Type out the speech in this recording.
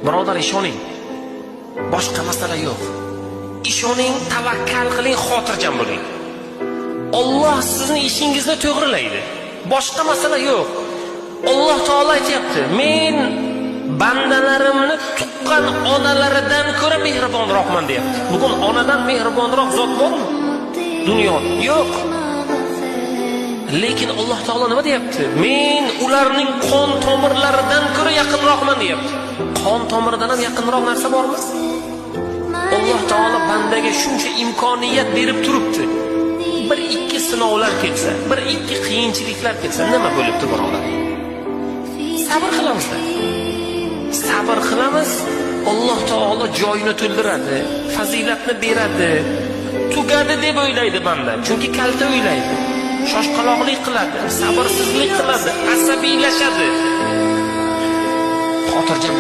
Birodar, ishoning. Boshqa masala yo'q. Ishoning, tavakkal qiling, xotirjam bo'ling. Alloh sizning ishingizni to'g'rilaydi. Boshqa masala yo'q. Alloh taolo aytayapti, men bandalarimni tuqqan onalaridan ko'ra mehribonroqman deyapti. Bugun onadan mehribonroq zot bormi? Dunyoda yo'q. Lekin Alloh taolo nima deyapti? Men ularning qon tomirlaridan ko'ra yaqinroqman deyapti. Qon tomiridan ham yaqinroq narsa bormi? Alloh taolo bandaga shuncha imkoniyat berib turibdi. Bir ikki sinovlar kelsa, bir ikki qiyinchiliklar kelsa, nima bo'libdi birodar? Sabr qilamiz-da. Sabr qilamiz, Alloh taolo joyini to'ldiradi, fazilatni beradi. Tugadi deb o'ylaydi banda, chunki kalta o'ylaydi. Shoshqaloqlik qiladi, sabrsizlik qiladi, asabiylashadi. Xotirjam